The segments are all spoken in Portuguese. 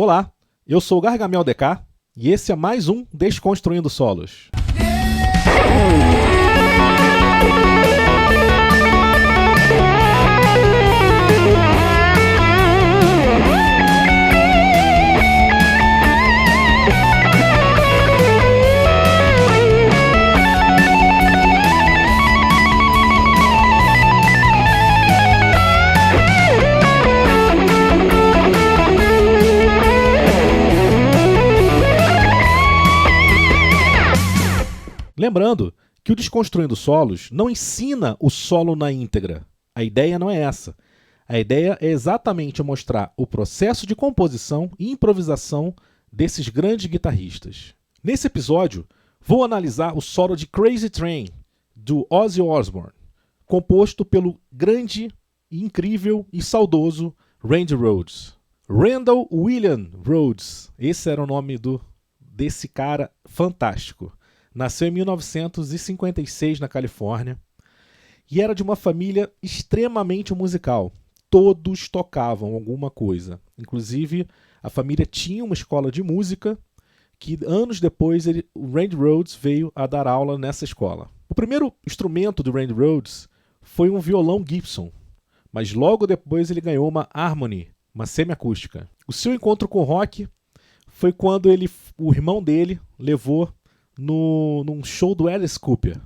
Olá, eu sou o Gargamel DK e esse é mais um Desconstruindo Solos. Lembrando que o Desconstruindo Solos não ensina o solo na íntegra. A ideia não é essa. A ideia é exatamente mostrar o processo de composição e improvisação desses grandes guitarristas. Nesse episódio, vou analisar o solo de Crazy Train, do Ozzy Osbourne, composto pelo grande, incrível e saudoso Randy Rhoads. Randall William Rhoads, esse era o nome desse cara fantástico. Nasceu em 1956 na Califórnia e era de uma família extremamente musical. Todos tocavam alguma coisa. Inclusive, a família tinha uma escola de música que anos depois o Randy Rhoads veio a dar aula nessa escola. O primeiro instrumento do Randy Rhoads foi um violão Gibson, mas logo depois ele ganhou uma Harmony, uma semiacústica. O seu encontro com o rock foi quando o irmão dele levou num show do Alice Cooper.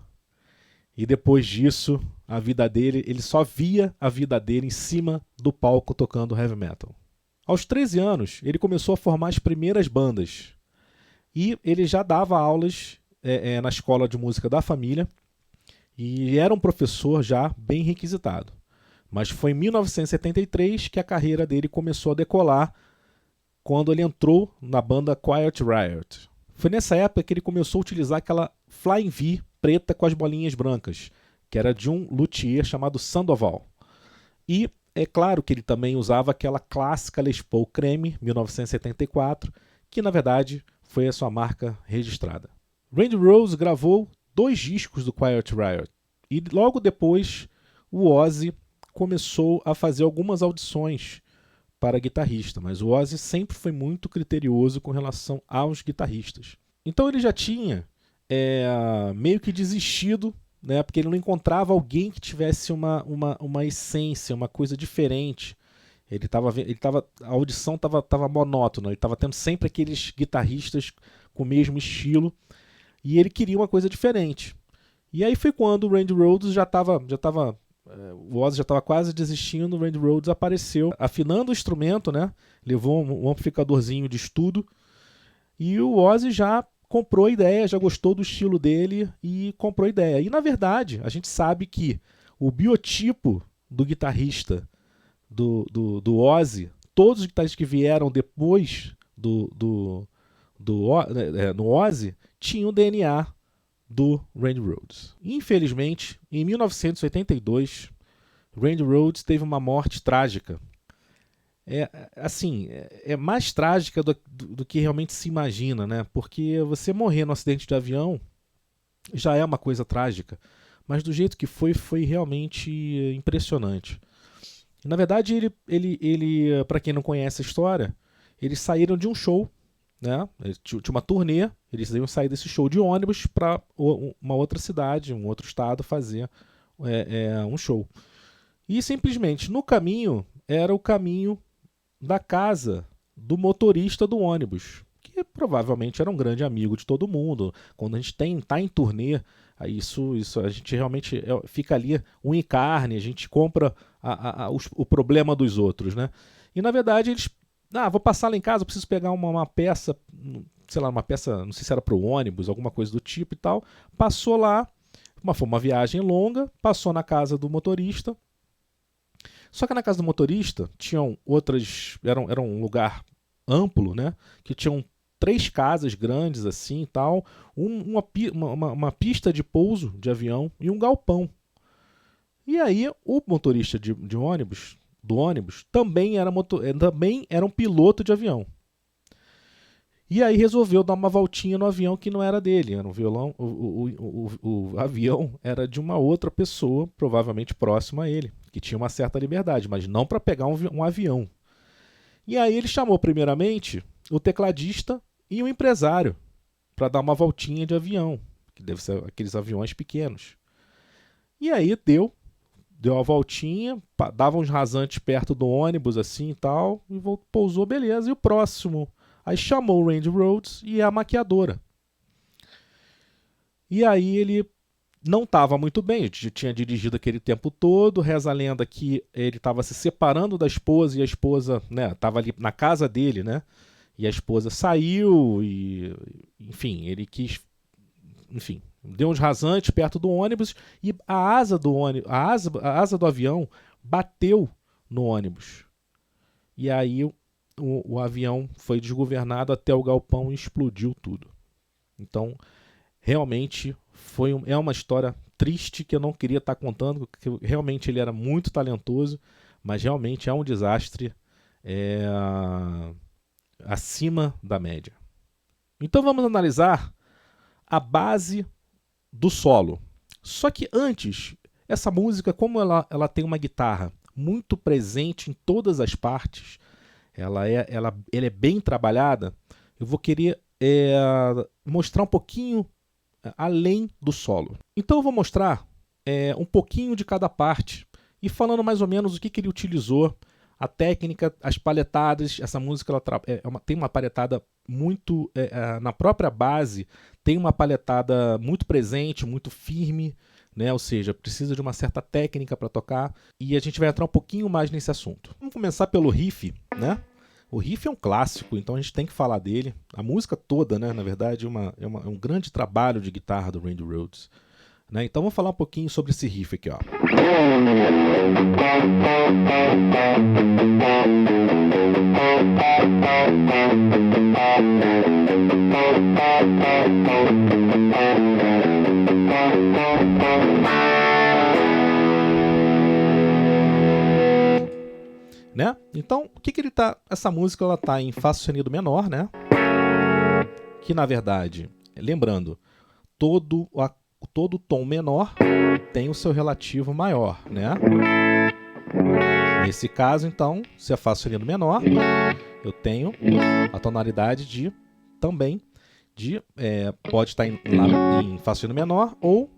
E depois disso, a vida dele, ele só via a vida dele em cima do palco tocando heavy metal. Aos 13 anos, ele começou a formar as primeiras bandas. E ele já dava aulas na escola de música da família e era um professor já bem requisitado. Mas foi em 1973 que a carreira dele começou a decolar, quando ele entrou na banda Quiet Riot. Foi nessa época que ele começou a utilizar aquela Flying V preta com as bolinhas brancas, que era de um luthier chamado Sandoval. E é claro que ele também usava aquela clássica Les Paul Creme, 1974, que na verdade foi a sua marca registrada. Randy Rhoads gravou 2 discos do Quiet Riot e logo depois o Ozzy começou a fazer algumas audições para guitarrista, mas o Ozzy sempre foi muito criterioso com relação aos guitarristas. Então ele já tinha meio que desistido, né, porque ele não encontrava alguém que tivesse uma essência, uma coisa diferente. A audição estava monótona, ele estava tendo sempre aqueles guitarristas com o mesmo estilo, e ele queria uma coisa diferente. E aí foi quando o Randy Rhoads o Ozzy já estava quase desistindo, o Randy Rhoads apareceu afinando o instrumento, né? Levou um amplificadorzinho de estudo e o Ozzy já comprou a ideia, já gostou do estilo dele e comprou a ideia. E na verdade, a gente sabe que o biotipo do guitarrista do Ozzy, todos os guitarristas que vieram depois no Ozzy tinham o DNA do Randy Rhoads. Infelizmente, em 1982, Randy Rhoads teve uma morte trágica. É mais trágica do que realmente se imagina, né? Porque você morrer no acidente de avião já é uma coisa trágica, mas do jeito que foi realmente impressionante. Na verdade, ele para quem não conhece a história, eles saíram de um show, né? Tinha uma turnê, eles iam sair desse show de ônibus para uma outra cidade, um outro estado, fazer um show. E simplesmente no caminho era o caminho da casa do motorista do ônibus, que provavelmente era um grande amigo de todo mundo. Quando a gente está em turnê, isso a gente realmente fica ali unha e carne, a gente compra o problema dos outros, né? E na verdade eles vou passar lá em casa, preciso pegar uma peça, sei lá, uma peça, não sei se era para o ônibus, alguma coisa do tipo e tal. Passou lá, foi uma viagem longa, passou na casa do motorista. Só que na casa do motorista tinham outras, era um lugar amplo, né? Que tinham 3 casas grandes assim e tal, uma pista de pouso de avião e um galpão. E aí o motorista do ônibus também era um piloto de avião. E aí resolveu dar uma voltinha no avião que não era dele, era um violão. O avião era de uma outra pessoa, provavelmente próxima a ele, que tinha uma certa liberdade, mas não para pegar um avião. E aí ele chamou primeiramente o tecladista e o empresário para dar uma voltinha de avião, que deve ser aqueles aviões pequenos. E aí deu a voltinha, dava uns rasantes perto do ônibus assim e tal, e pousou, beleza. E o próximo, aí chamou o Randy Rhoads e a maquiadora. E aí ele não estava muito bem, tinha dirigido aquele tempo todo, reza a lenda que ele estava se separando da esposa e a esposa estava ali na casa dele, né? E a esposa saiu e, enfim, ele quis, enfim, deu uns rasantes perto do ônibus e a asa do ônibus, a asa do avião bateu no ônibus. E aí o avião foi desgovernado até o galpão e explodiu tudo. Então, realmente é uma história triste que eu não queria estar contando, porque realmente ele era muito talentoso, mas realmente é um desastre acima da média. Então vamos analisar a base do solo. Só que antes, essa música, como ela tem uma guitarra muito presente em todas as partes, ela é bem trabalhada, eu vou querer mostrar um pouquinho além do solo. Então eu vou mostrar um pouquinho de cada parte e falando mais ou menos o que ele utilizou, a técnica, as palhetadas. Essa música tem uma palhetada muito na própria base, tem uma palhetada muito presente, muito firme, né? Ou seja, precisa de uma certa técnica para tocar, e a gente vai entrar um pouquinho mais nesse assunto. Vamos começar pelo riff, né? O riff é um clássico, então a gente tem que falar dele. A música toda, né, na verdade, é um grande trabalho de guitarra do Randy Rhoads. Né? Então vamos falar um pouquinho sobre esse riff aqui. Ó. Né? Então, o que ele tá? Essa música ela tá em Fá sustenido menor, né? Que na verdade, lembrando, todo tom menor tem o seu relativo maior, né? Nesse caso, então, se é Fá sustenido menor, eu tenho a tonalidade pode estar em Fá sustenido menor ou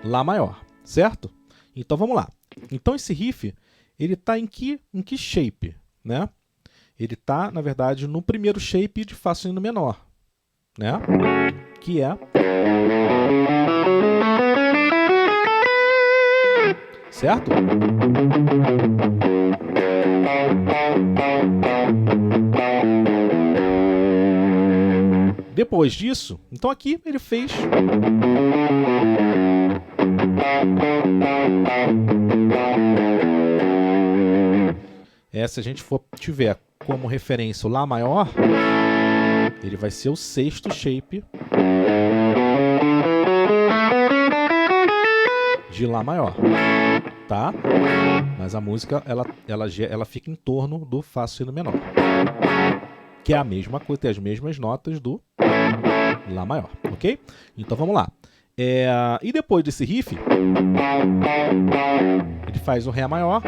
Lá maior, certo? Então vamos lá. Então esse riff ele está em que shape, né? Ele está, na verdade, no primeiro shape de Fá sustenido menor, né? Que é... Certo? Depois disso, então aqui ele fez... Se a gente tiver como referência o Lá maior, ele vai ser o sexto shape de Lá maior, tá? Mas a música ela fica em torno do Fá sustenido menor, que é a mesma coisa, tem as mesmas notas do Lá maior, ok? Então vamos lá. E depois desse riff, ele faz o Ré maior,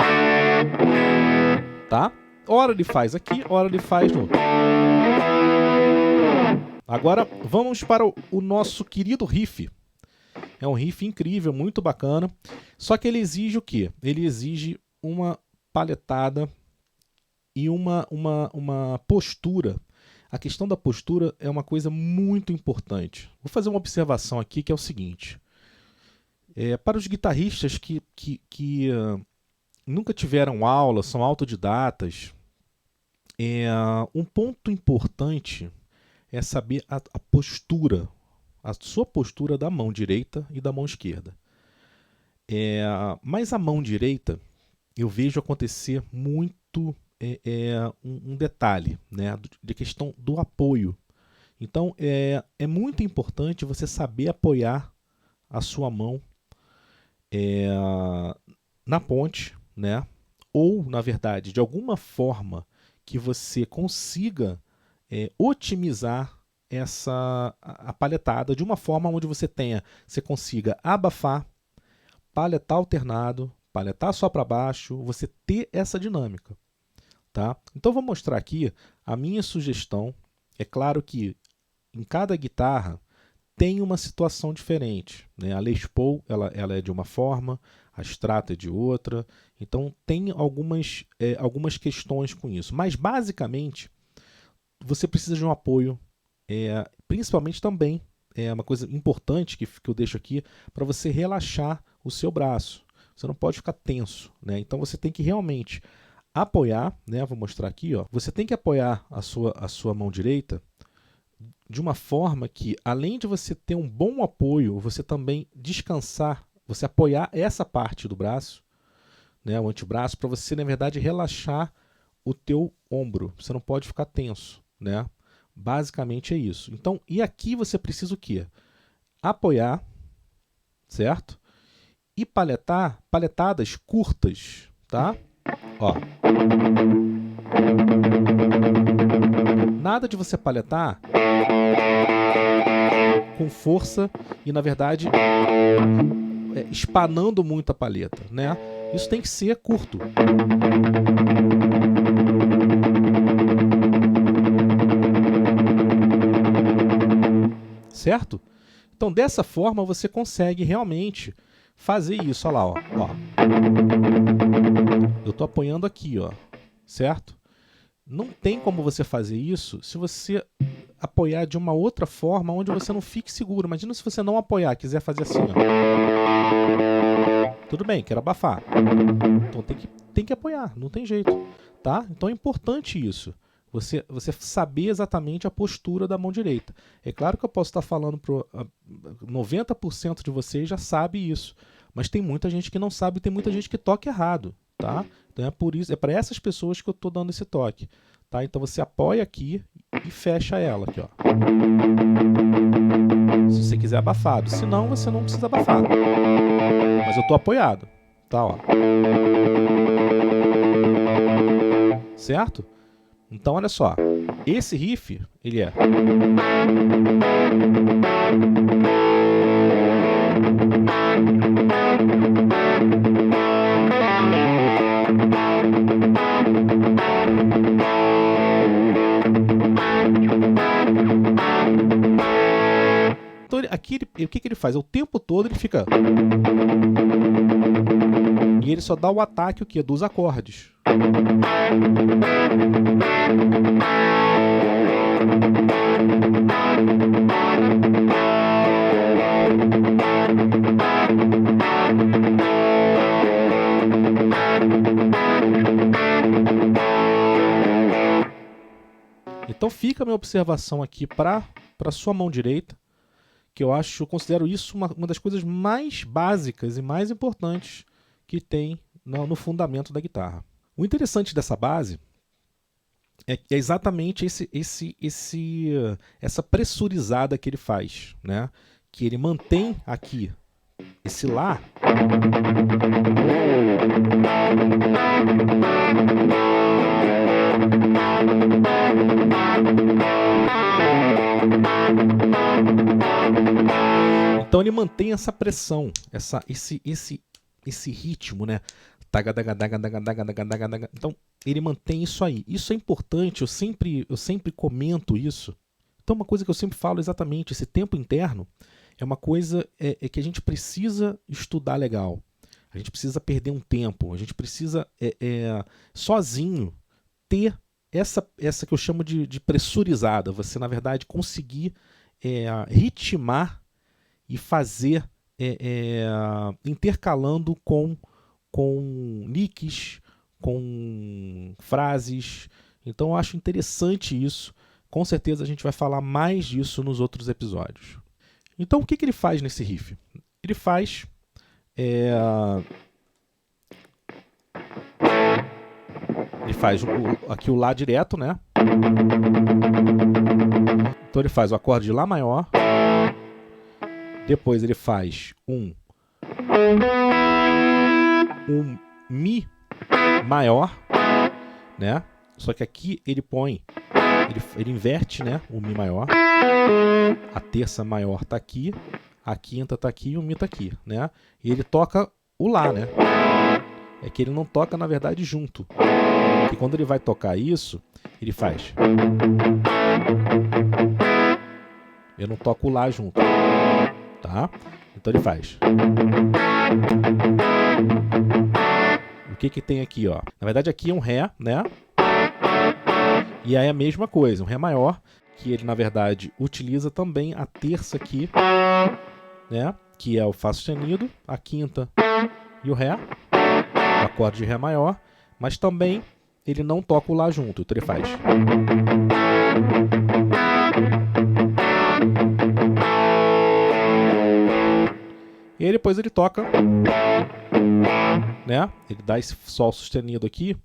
tá? Ora ele faz aqui, ora ele faz no... Agora vamos para o nosso querido riff. É um riff incrível, muito bacana. Só que ele exige o quê? Ele exige uma palhetada e uma postura. A questão da postura é uma coisa muito importante. Vou fazer uma observação aqui que é o seguinte. Para os guitarristas que nunca tiveram aula, são autodidatas, um ponto importante é saber a postura, a sua postura da mão direita e da mão esquerda. Mas a mão direita, eu vejo acontecer muito um detalhe, né, de questão do apoio. Então, é muito importante você saber apoiar a sua mão na ponte, né? Ou, na verdade, de alguma forma que você consiga otimizar a palhetada de uma forma onde você consiga abafar, palhetar alternado, palhetar só para baixo, você ter essa dinâmica, tá? Então eu vou mostrar aqui a minha sugestão. É claro que em cada guitarra tem uma situação diferente, né? A Les Paul ela é de uma forma, a Strata é de outra, então tem algumas questões com isso. Mas basicamente você precisa de um apoio, principalmente também, uma coisa importante que eu deixo aqui, para você relaxar o seu braço. Você não pode ficar tenso, né? Então você tem que realmente apoiar, né? Vou mostrar aqui, ó. Você tem que apoiar a sua mão direita de uma forma que, além de você ter um bom apoio, você também descansar, você apoiar essa parte do braço, né, o antebraço, para você, na verdade, relaxar o teu ombro. Você não pode ficar tenso, né? Basicamente é isso. Então, e aqui você precisa o quê? Apoiar, certo? E palhetadas curtas, tá? Ó. Nada de você palhetar com força e, na verdade, espanando muito a palheta, né? Isso tem que ser curto. Certo? Então, dessa forma, você consegue realmente fazer isso. Olha lá, ó. Eu estou apoiando aqui, ó. Certo? Não tem como você fazer isso se você apoiar de uma outra forma onde você não fique seguro. Imagina se você não apoiar, quiser fazer assim, ó. Tudo bem, quero abafar. Então tem que apoiar, não tem jeito, tá? Então é importante isso. Você saber exatamente a postura da mão direita. É claro que eu posso estar falando para 90% de vocês já sabe isso, mas tem muita gente que não sabe, tem muita gente que toca errado, tá? Então é para essas pessoas que eu estou dando esse toque, tá? Então você apoia aqui e fecha ela aqui, ó. Se você quiser abafado, senão você não precisa abafar. Mas eu estou apoiado, tá? Ó. Certo? Então olha só, esse riff, ele é... Então aqui o que ele faz? O tempo todo ele fica... E ele só dá o ataque o quê? Dos acordes. Então fica a minha observação aqui para sua mão direita, que eu considero isso uma das coisas mais básicas e mais importantes que tem no fundamento da guitarra. O interessante dessa base é exatamente essa pressurizada que ele faz, né? Que ele mantém aqui esse Lá. Então ele mantém essa pressão, esse ritmo, né? Então ele mantém isso aí. Isso é importante, eu sempre comento isso. Então uma coisa que eu sempre falo exatamente, esse tempo interno é uma coisa que a gente precisa estudar legal. A gente precisa perder um tempo, a gente precisa sozinho ter essa que eu chamo de pressurizada. Você, na verdade, conseguir ritmar e fazer intercalando com nicks, com frases. Então eu acho interessante isso. Com certeza a gente vai falar mais disso nos outros episódios. Então o que ele faz nesse riff? Ele faz aqui o Lá direto, né? Então ele faz o acorde de Lá maior, depois ele faz um Mi maior, né? Só que aqui ele ele inverte, né? O Mi maior, a terça maior tá aqui, a quinta tá aqui e o Mi tá aqui, né? E ele toca o Lá, né? É que ele não toca, na verdade, junto. que quando ele vai tocar isso, ele faz. Eu não toco o Lá junto, tá? Então ele faz. O que que tem aqui, ó? Na verdade aqui é um Ré, né? E aí a mesma coisa, um Ré maior, que ele na verdade utiliza também a terça aqui, né? Que é o Fá sustenido, a quinta e o Ré, o acorde de Ré maior, mas também ele não toca o Lá junto, então ele faz. E aí depois ele toca, né? Ele dá esse Sol sustenido aqui,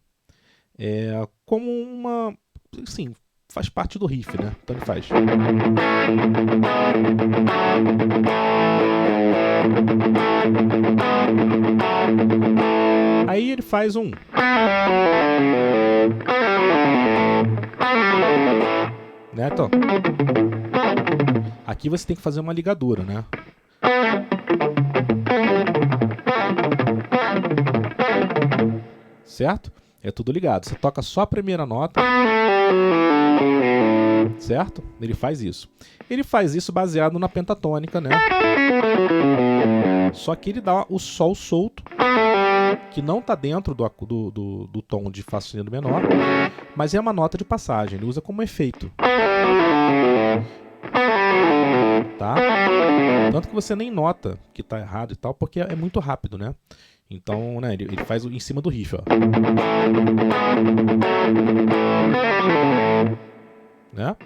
como uma, assim, faz parte do riff, né? Então ele faz. Aí ele faz um. Né, então? Aqui você tem que fazer uma ligadura, né? Certo? É tudo ligado. Você toca só a primeira nota. Certo? Ele faz isso. Ele faz isso baseado na pentatônica, né? Só que ele dá o Sol solto, que não está dentro do tom de Fá sustenido menor, mas é uma nota de passagem. Ele usa como efeito. Tá? Tanto que você nem nota que está errado e tal, porque é muito rápido, né? Então, né, ele faz em cima do riff, ó. Né?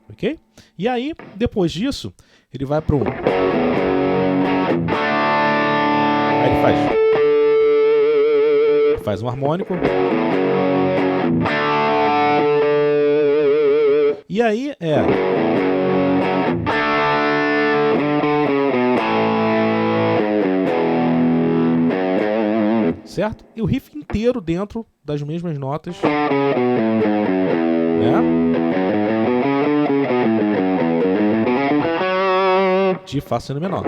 Ok? E aí, depois disso, ele vai para um. Aí ele faz um harmônico. E aí certo? E o riff inteiro dentro das mesmas notas, né? De Fá sustenido menor.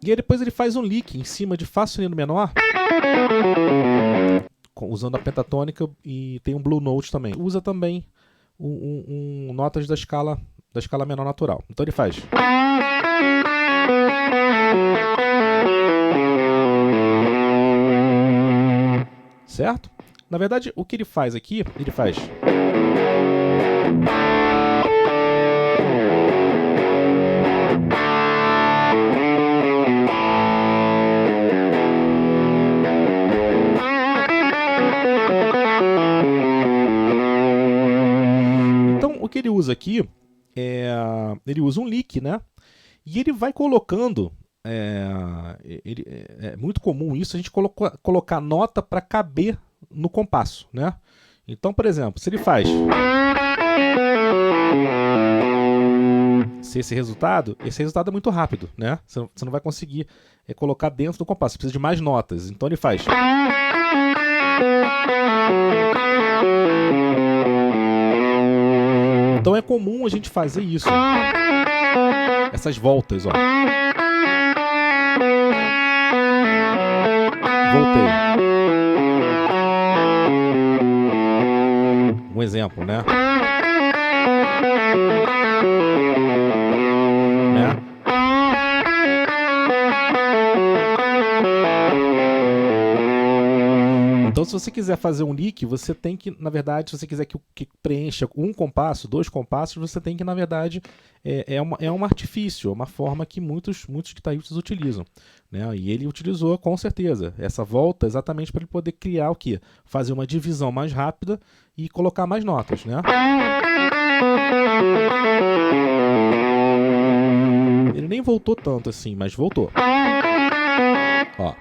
E aí depois ele faz um lick em cima de Fá sustenido menor, usando a pentatônica, e tem um Blue Note também. Usa também notas da escala menor natural. Então ele faz. Certo? Na verdade, o que ele faz aqui, ele faz. Então, o que ele usa aqui ele usa um lick, né? E ele vai colocando. É muito comum isso, a gente colocar nota para caber no compasso, né? Então, por exemplo, se ele faz esse resultado é muito rápido, né? Você não vai conseguir colocar dentro do compasso, você precisa de mais notas. Então ele faz. Então é comum a gente fazer isso. Essas voltas, ó. Voltei. Um exemplo, né? Então, se você quiser fazer um lick, você tem que, na verdade, se você quiser que preencha um compasso, 2 compassos, você tem que, na verdade, é um artifício, uma forma que muitos guitarristas utilizam, né? E ele utilizou, com certeza, essa volta exatamente para ele poder criar o quê? Fazer uma divisão mais rápida e colocar mais notas, né? Ele nem voltou tanto assim, mas voltou. Ó.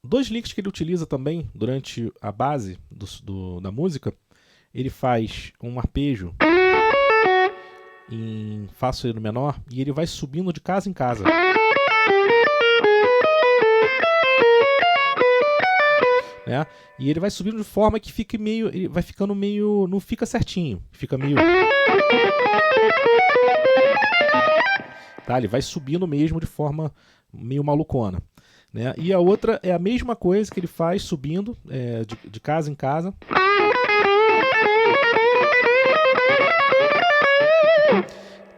Dois licks que ele utiliza também durante a base da música, ele faz um arpejo em Fá sustenido menor e ele vai subindo de casa em casa. Né? E ele vai subindo de forma que fique meio, ele vai ficando meio, não fica certinho, fica meio. tá? Ele vai subindo mesmo de forma meio malucona, né? E a outra é a mesma coisa que ele faz subindo de casa em casa.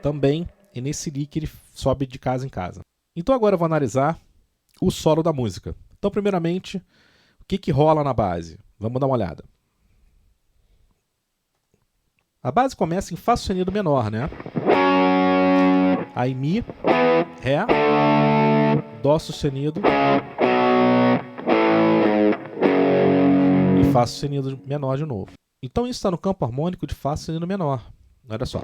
Também é nesse li que ele sobe de casa em casa. Então agora eu vou analisar o solo da música. Então, primeiramente, o que rola na base? Vamos dar uma olhada. A base começa em Fá sustenido menor, né? Aí Mi, Ré, Dó sustenido e Fá sustenido menor de novo. Então isso está no campo harmônico de Fá sustenido menor. Olha só.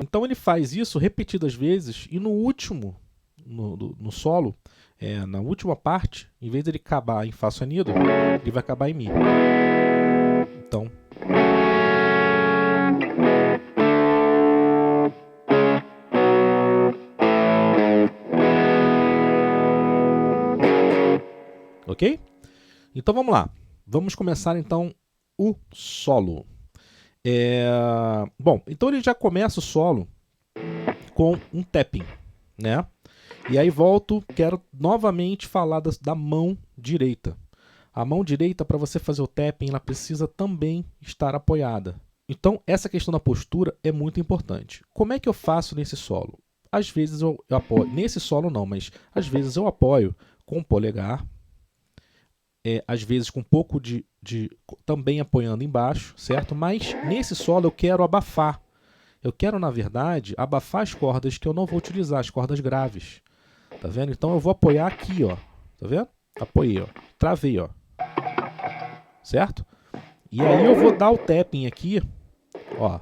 Então ele faz isso repetidas vezes e no último, no solo, na última parte, em vez de ele acabar em Fá sustenido, ele vai acabar em Mi. Então... Ok? Então vamos lá. Vamos começar então o solo. Bom, então ele já começa o solo com um tapping, né? E aí quero novamente falar da mão direita. A mão direita, para você fazer o tapping, ela precisa também estar apoiada. Então essa questão da postura é muito importante. Como é que eu faço nesse solo? Às vezes eu apoio, nesse solo não, mas às vezes eu apoio com o polegar, às vezes com um pouco também apoiando embaixo, certo? Mas nesse solo eu quero abafar. Eu quero, na verdade, abafar as cordas que eu não vou utilizar, as cordas graves. Tá vendo? Então eu vou apoiar aqui, ó. Tá vendo? Apoiei, ó. Travei, ó. Certo? E aí eu vou dar o tapping aqui, ó.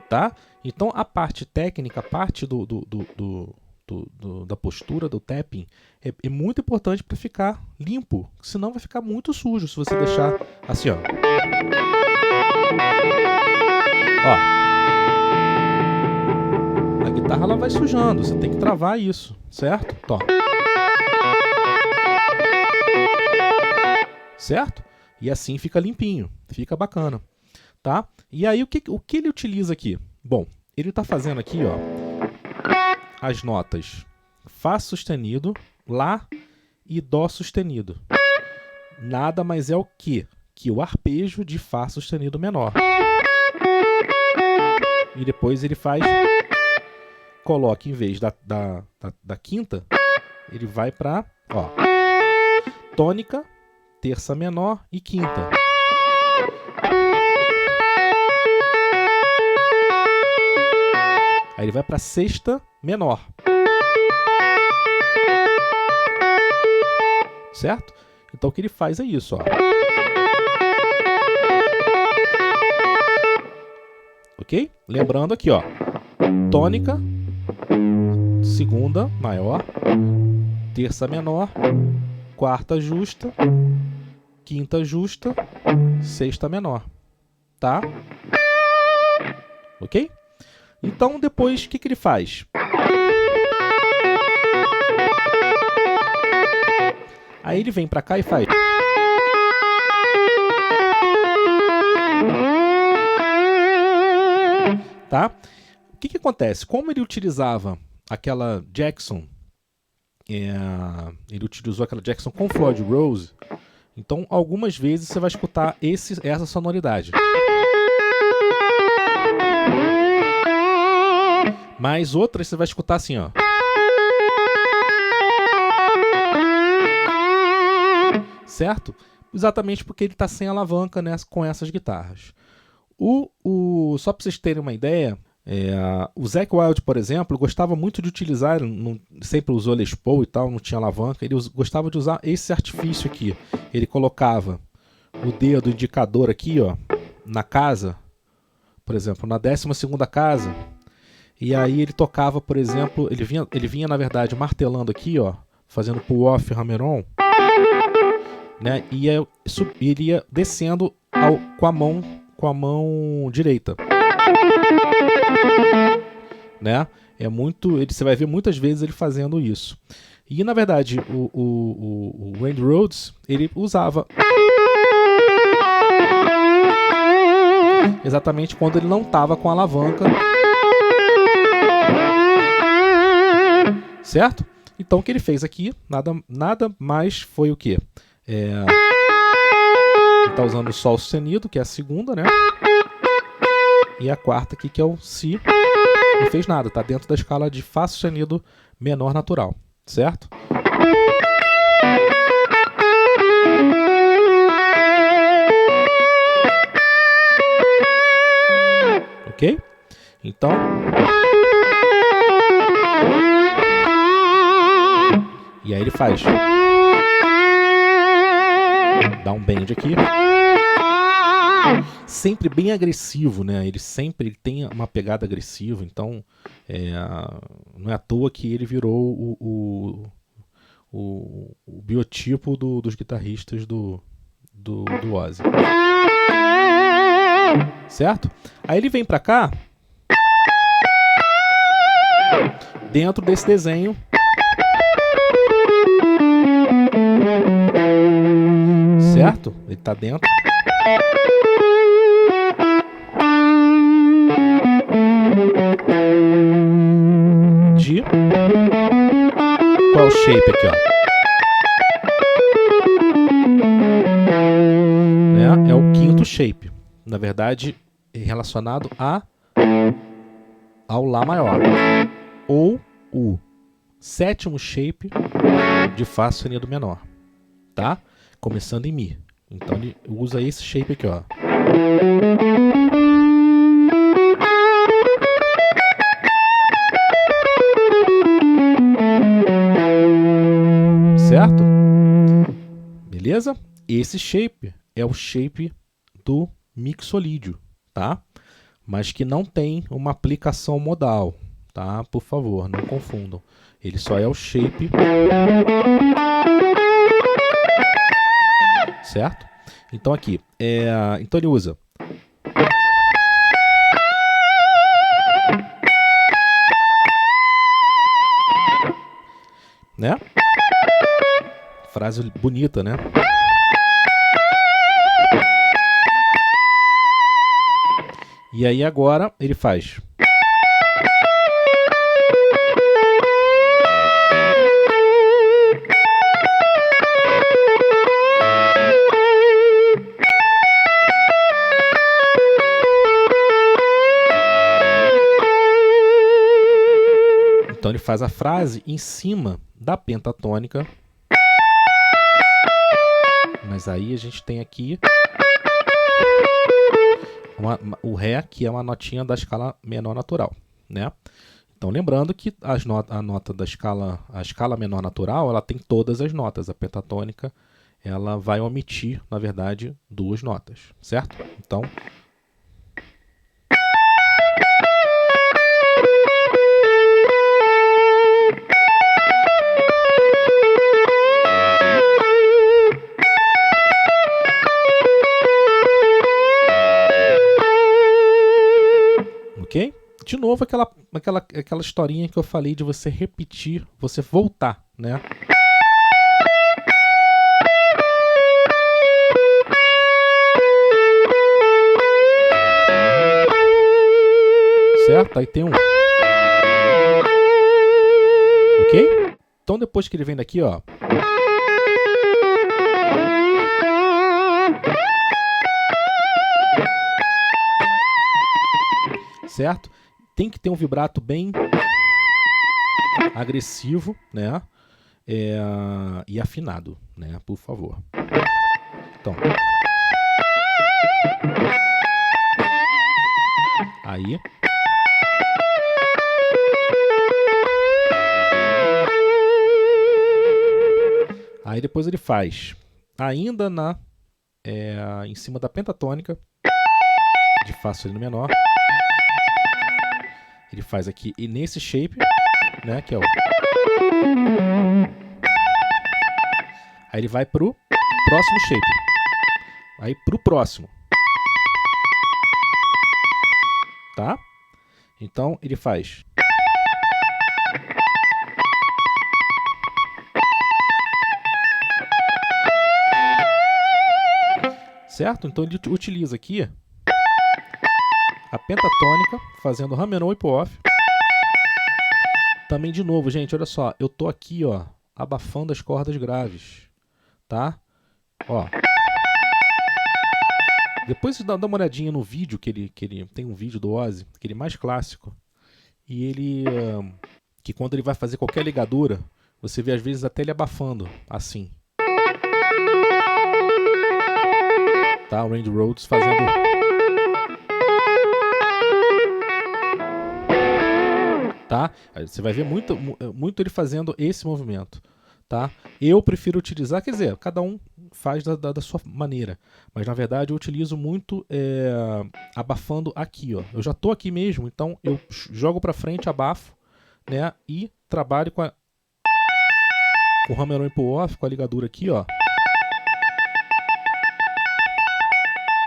Tá? Então a parte técnica, a parte da postura, do tapping, é muito importante para ficar limpo, senão vai ficar muito sujo se você deixar assim, ó. Ó. A guitarra ela vai sujando, você tem que travar isso, certo? Tó. Certo? E assim fica limpinho, fica bacana. Tá? E aí o que ele utiliza aqui? Bom, ele está fazendo aqui, ó, as notas Fá sustenido, Lá e Dó sustenido. Nada mais é o que o arpejo de Fá sustenido menor. E depois ele coloca em vez da quinta, ele vai para tônica, terça menor e quinta. Aí ele vai para sexta menor. Certo? Então o que ele faz é isso, ó. Ok? Lembrando aqui, ó. Tônica, segunda maior, terça menor, quarta justa, quinta justa, sexta menor. Tá? Ok? Então, depois, o que ele faz? Aí ele vem para cá e faz... Tá? O que acontece? Como ele utilizava aquela Jackson, ele utilizou aquela Jackson com Floyd Rose, então, algumas vezes você vai escutar essa sonoridade. Mas outras você vai escutar assim, ó. Certo? Exatamente porque ele está sem alavanca, né, com essas guitarras. Só para vocês terem uma ideia, o Zakk Wylde, por exemplo, gostava muito de utilizar, sempre usou Les Paul e tal, não tinha alavanca, ele gostava de usar esse artifício aqui. Ele colocava o dedo indicador aqui, ó, na casa, por exemplo, na 12ª casa, e aí ele tocava, por exemplo, ele vinha na verdade martelando aqui, ó, fazendo pull-off hammer-on, né? Iria descendo com a mão direita, né? Você vai ver muitas vezes ele fazendo isso. E na verdade o Randy Rhoads, ele usava exatamente quando ele não estava com a alavanca, certo? Então o que ele fez aqui nada mais foi o quê? Ele está usando o Sol sustenido, que é a segunda, né? E a quarta aqui, que é o Si. Não fez nada, está dentro da escala de Fá sustenido menor natural, certo? Ok? Então, e aí ele faz, dá um bend aqui, sempre bem agressivo, né? Ele tem uma pegada agressiva, então não é à toa que ele virou o biotipo dos guitarristas do Ozzy, certo? Aí ele vem pra cá, dentro desse desenho, certo? Ele tá dentro de... Qual é o shape aqui, ó? É o quinto shape. Na verdade, relacionado ao Lá maior. Ou o sétimo shape de Fá sustenido menor. Tá? Começando em Mi. Então ele usa esse shape aqui, ó. Certo? Beleza? Esse shape é o shape do mixolídio, tá? Mas que não tem uma aplicação modal, tá? Por favor, não confundam. Ele só é o shape, certo? Então aqui, então ele usa né? Frase bonita, né? E aí agora ele faz. Então ele faz a frase em cima da pentatônica. Mas aí a gente tem aqui o Ré, que é uma notinha da escala menor natural, né? Então lembrando que a escala menor natural, ela tem todas as notas. A pentatônica, ela vai omitir, na verdade, 2 notas, certo? Então, ok? De novo, aquela historinha que eu falei de você repetir, você voltar, né? Certo? Aí tem um... Ok? Então depois que ele vem daqui, ó... Certo? Tem que ter um vibrato bem agressivo, né? E afinado, né? Por favor. Então. Aí. Aí depois ele faz, ainda em cima da pentatônica, de Fá sustenido menor. Ele faz aqui, e nesse shape, né, que é o... Aí ele vai pro... próximo shape. Aí pro próximo. Tá? Então ele faz. Certo? Então ele utiliza aqui a pentatônica, fazendo Rá menor e Pô off. Também de novo, gente, olha só, eu tô aqui, ó, abafando as cordas graves, tá? Ó. Depois dá uma olhadinha no vídeo que ele tem um vídeo do Ozzy, aquele mais clássico, e ele que quando ele vai fazer qualquer ligadura, você vê às vezes até ele abafando, assim. Tá? O Randy Rhoads fazendo. Tá? Você vai ver muito ele fazendo esse movimento. Tá? Eu prefiro utilizar, quer dizer, cada um faz da sua maneira, mas na verdade eu utilizo muito abafando aqui, ó. Eu já tô aqui mesmo, então eu jogo para frente, abafo, né? E trabalho com o Rá menor e Pô off, com a ligadura aqui, ó.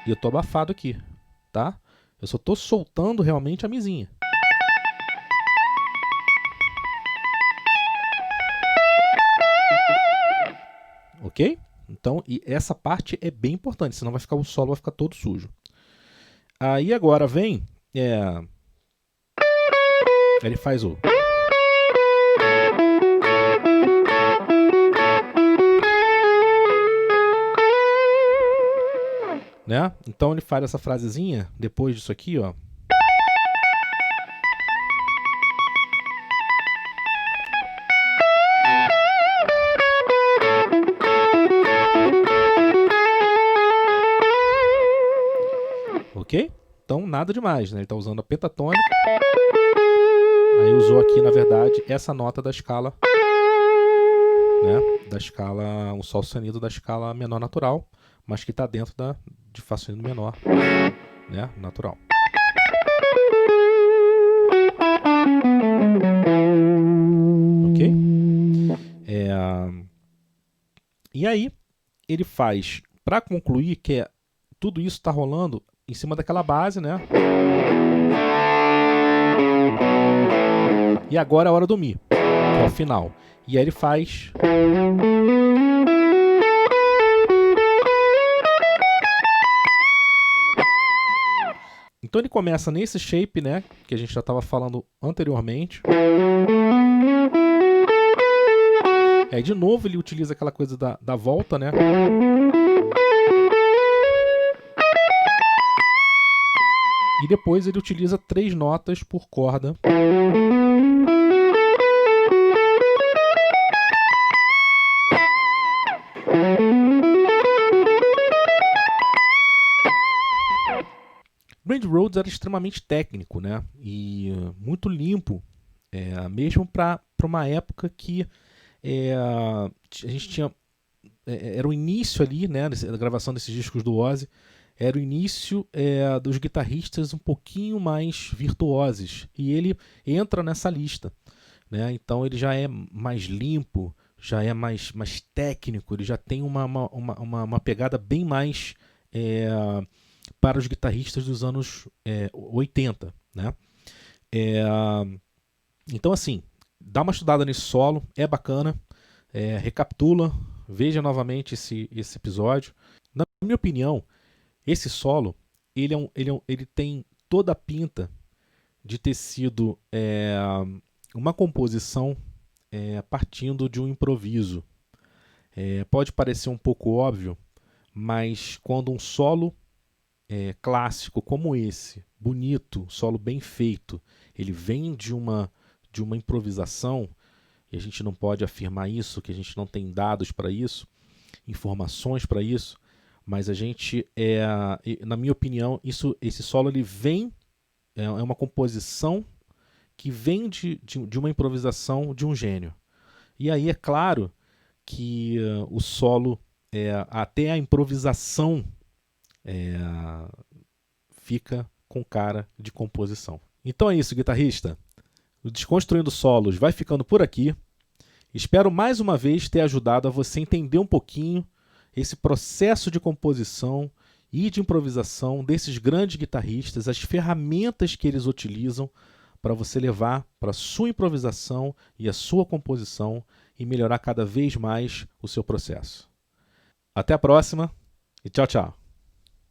E eu tô abafado aqui, tá? Eu só tô soltando realmente a mizinha. Ok? Então, e essa parte é bem importante, senão o solo vai ficar todo sujo. Aí agora vem... ele faz o... né? Então ele faz essa frasezinha, depois disso aqui, ó. Ok? Então nada demais, né? Ele está usando a pentatônica. Aí usou aqui, na verdade, essa nota da escala, né? Da escala, um sol sustenido da escala menor natural, mas que está dentro de Fá sustenido menor, né? Natural. Ok? E aí ele faz, para concluir, que tudo isso está rolando em cima daquela base, né? E agora é a hora do Mi, que é o final. E aí ele faz... Então ele começa nesse shape, né? Que a gente já estava falando anteriormente. Aí de novo ele utiliza aquela coisa da volta, né? E depois ele utiliza 3 notas por corda. Randy Rhoads era extremamente técnico, né? E muito limpo, mesmo para uma época que a gente tinha... era o início ali, né, da gravação desses discos do Ozzy, era o início dos guitarristas um pouquinho mais virtuosos, e ele entra nessa lista, né? Então ele já é mais limpo, já é mais técnico, ele já tem uma pegada bem mais para os guitarristas dos anos 80, né? Então assim, dá uma estudada nesse solo, é bacana, recapitula, veja novamente esse episódio. Na minha opinião, esse solo ele tem toda a pinta de ter sido uma composição partindo de um improviso. Pode parecer um pouco óbvio, mas quando um solo clássico como esse, bonito, solo bem feito, ele vem de uma improvisação, e a gente não pode afirmar isso, que a gente não tem dados para isso, informações para isso, mas a gente, na minha opinião, esse solo ele vem, é uma composição que vem de uma improvisação de um gênio. E aí é claro que o solo, até a improvisação, fica com cara de composição. Então é isso, guitarrista. O Desconstruindo Solos vai ficando por aqui. Espero mais uma vez ter ajudado a você entender um pouquinho esse processo de composição e de improvisação desses grandes guitarristas, as ferramentas que eles utilizam para você levar para a sua improvisação e a sua composição e melhorar cada vez mais o seu processo. Até a próxima e tchau, tchau!